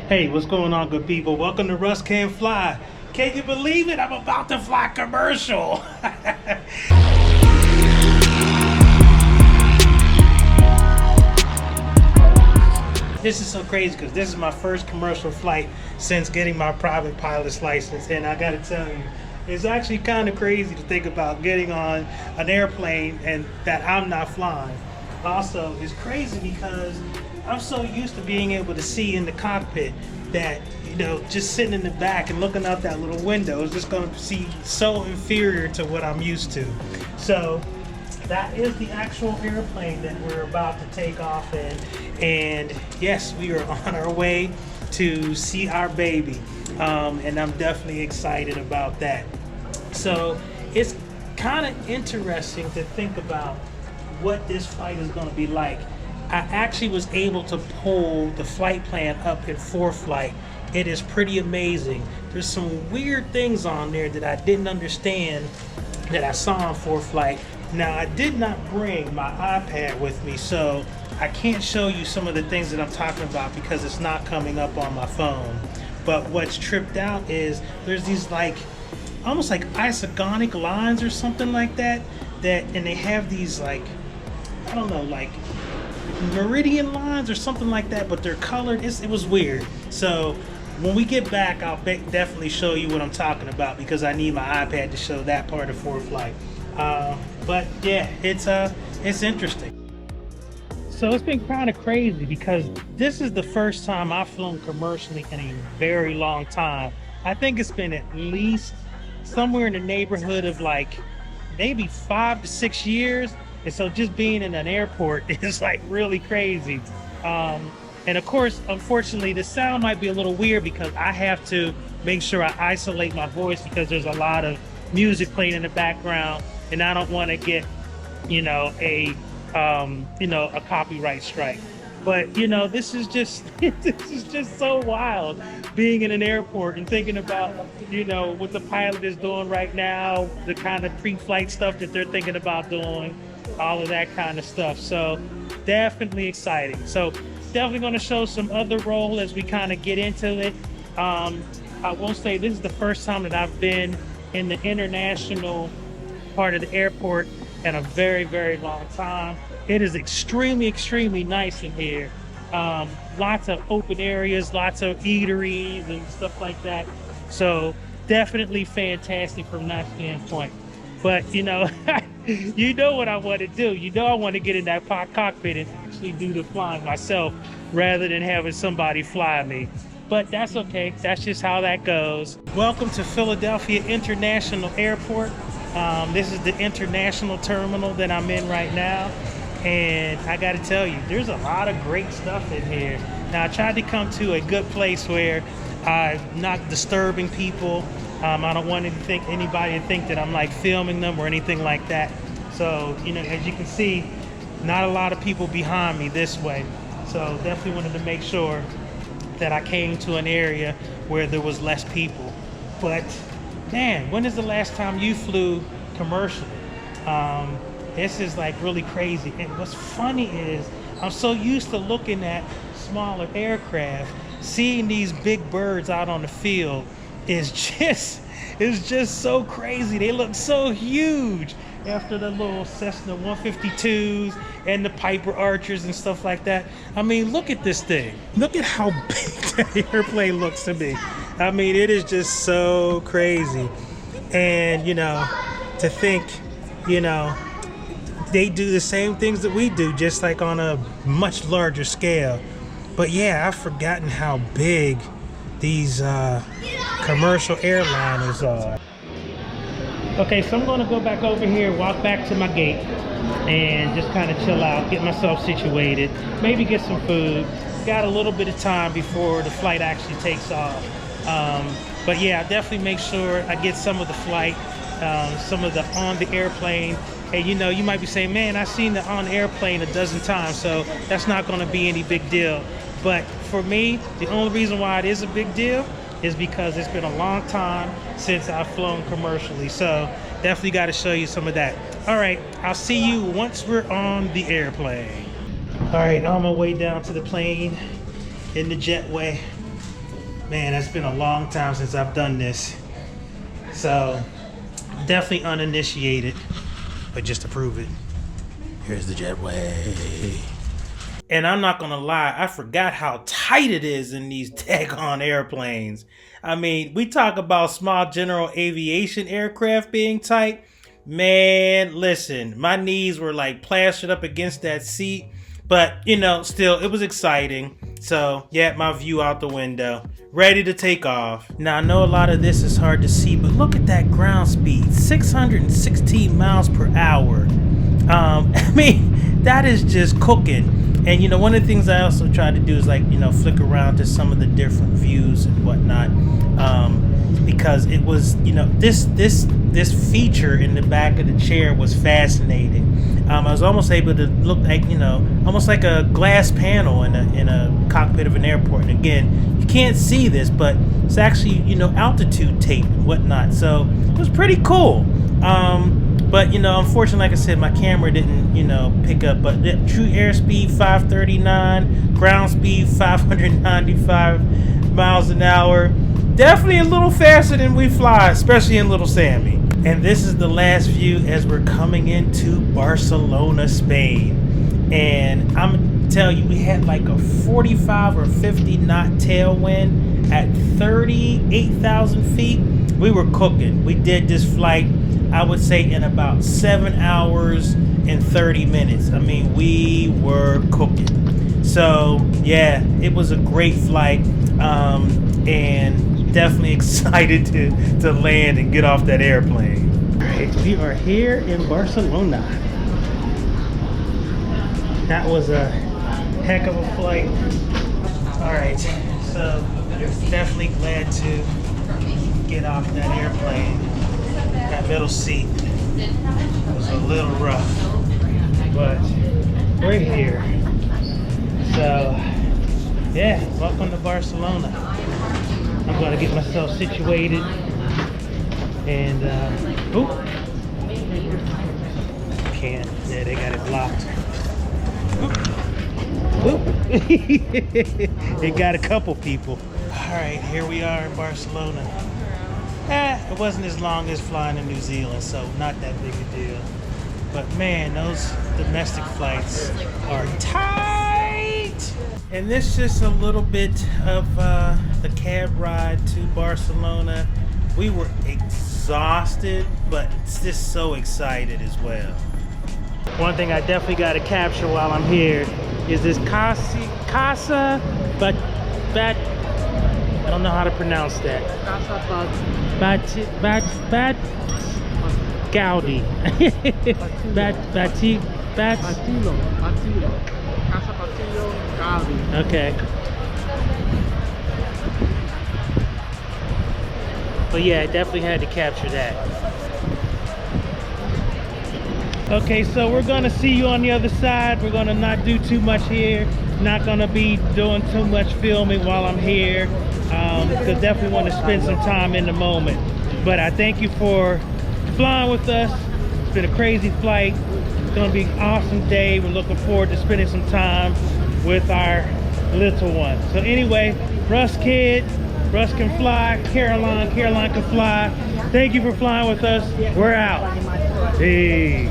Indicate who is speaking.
Speaker 1: Hey, what's going on, good people? Welcome to Russ Can Fly. Can you believe it? I'm about to fly commercial. This is so crazy because this is my first commercial flight since getting my private pilot's license, and I gotta tell you, it's actually kind of crazy to think about getting on an airplane and that I'm not flying. Also, it's crazy because I'm so used to being able to see in the cockpit that, just sitting in the back and looking out that little window is just going to seem so inferior to what I'm used to. So that is the actual airplane that we're about to take off in. And yes, we are on our way to see our baby. And I'm definitely excited about that. So it's kind of interesting to think about what this flight is going to be like. I actually was able to pull the flight plan up in ForeFlight. It is pretty amazing. There's some weird things on there that I didn't understand that I saw on ForeFlight. Now, I did not bring my iPad with me, so I can't show you some of the things that I'm talking about because it's not coming up on my phone. But what's tripped out is there's these almost like isogonic lines or something like that, and they have these like meridian lines or something like that, but they're colored. It was weird. So when we get back, I'll definitely show you what I'm talking about because I need my iPad to show that part of ForeFlight. But yeah, it's interesting. So it's been kind of crazy because this is the first time I've flown commercially in a very long time. I think it's been at least somewhere in the neighborhood of maybe 5 to 6 years. And so just being in an airport is really crazy. And of course, unfortunately, the sound might be a little weird because I have to make sure I isolate my voice because there's a lot of music playing in the background and I don't want to get, a copyright strike. But, this is just so wild being in an airport and thinking about, what the pilot is doing right now, the kind of pre-flight stuff that they're thinking about doing, all of that kind of stuff. So definitely exciting. So definitely going to show some other role as we kind of get into it. I will say this is the first time that I've been in the international part of the airport in a very, very long time. It is extremely, extremely nice in here. Lots of open areas, lots of eateries and stuff like that. So definitely fantastic from that standpoint. But you know what I want to do. I want to get in that cockpit and actually do the flying myself rather than having somebody fly me. But that's okay. That's just how that goes. Welcome to Philadelphia International Airport. This is the international terminal that I'm in right now. And I got to tell you, there's a lot of great stuff in here. Now, I tried to come to a good place where I'm not disturbing people. I don't want anybody to think that I'm filming them or anything like that. So, as you can see, not a lot of people behind me this way. So definitely wanted to make sure that I came to an area where there was less people. But man, when is the last time you flew commercially? This is really crazy. And what's funny is I'm so used to looking at smaller aircraft, seeing these big birds out on the field is just so crazy. They look so huge after the little Cessna 152s and the Piper Archers and stuff like that. I mean, look at this thing. Look at how big that airplane looks to me. I mean, it is just so crazy. And, to think, they do the same things that we do, just on a much larger scale. But yeah, I've forgotten how big these commercial airliners are. Okay, so I'm going to go back over here, walk back to my gate, and just kind of chill out, get myself situated, maybe get some food. Got a little bit of time before the flight actually takes off. But yeah, I definitely make sure I get some of the flight, some of the on the airplane. And you might be saying, man, I've seen the on the airplane a dozen times, so that's not going to be any big deal. But for me, the only reason why it is a big deal is because it's been a long time since I've flown commercially. So definitely got to show you some of that. All right, I'll see you once we're on the airplane. All right, on my way down to the plane in the jetway. Man, it's been a long time since I've done this. So, definitely uninitiated. But just to prove it, here's the jetway. And I'm not gonna lie, I forgot how tight it is in these daggone airplanes. I mean, we talk about small general aviation aircraft being tight. Man, listen, my knees were like plastered up against that seat. But, you know, still, it was exciting. So, yeah, my view out the window. Ready to take off. Now, I know a lot of this is hard to see, but look at that ground speed. 616 miles per hour. I mean, that is just cooking. And, you know, one of the things I also try to do is, like, you know, flick around to some of the different views and whatnot. Because it was, you know, this feature in the back of the chair was fascinating. I was almost able to look like, you know, almost like a glass panel in a cockpit of an airport. And again, you can't see this, but it's actually, you know, altitude tape and whatnot. So it was pretty cool. But, you know, unfortunately, like I said, my camera didn't, you know, pick up. But the true airspeed, 539, ground speed, 595 miles an hour. Definitely a little faster than we fly, especially in Little Sammy. And this is the last view as we're coming into Barcelona, Spain. And I'm gonna tell you, we had like a 45 or 50 knot tailwind at 38,000 feet. We were cooking. We did this flight, I would say, in about 7 hours and 30 minutes. I mean, we were cooking. So yeah, it was a great flight. And definitely excited to land and get off that airplane. All right, we are here in Barcelona. That was a heck of a flight. All right, so definitely glad to get off that airplane. That middle seat was a little rough, but we're here. So yeah, welcome to Barcelona. I'm gonna get myself situated and can't. Yeah, they got it blocked. They got a couple people. All right, here we are in Barcelona. It wasn't as long as flying to New Zealand, so not that big a deal. But man, those domestic flights are tight. And this is just a little bit of the cab ride to Barcelona. We were exhausted, but just so excited as well. One thing I definitely got to capture while I'm here is this Casa, but I don't know how to pronounce that. Gaudi. Okay. But yeah, I definitely had to capture that. Okay, so we're gonna see you on the other side. We're gonna not do too much here. Not gonna be doing too much filming while I'm here. Because definitely want to spend some time in the moment. But I thank you for flying with us. It's been a crazy flight. It's gonna be an awesome day. We're looking forward to spending some time with our little one. So anyway, Russ kid, Russ can fly. Caroline can fly. Thank you for flying with us. We're out. Peace.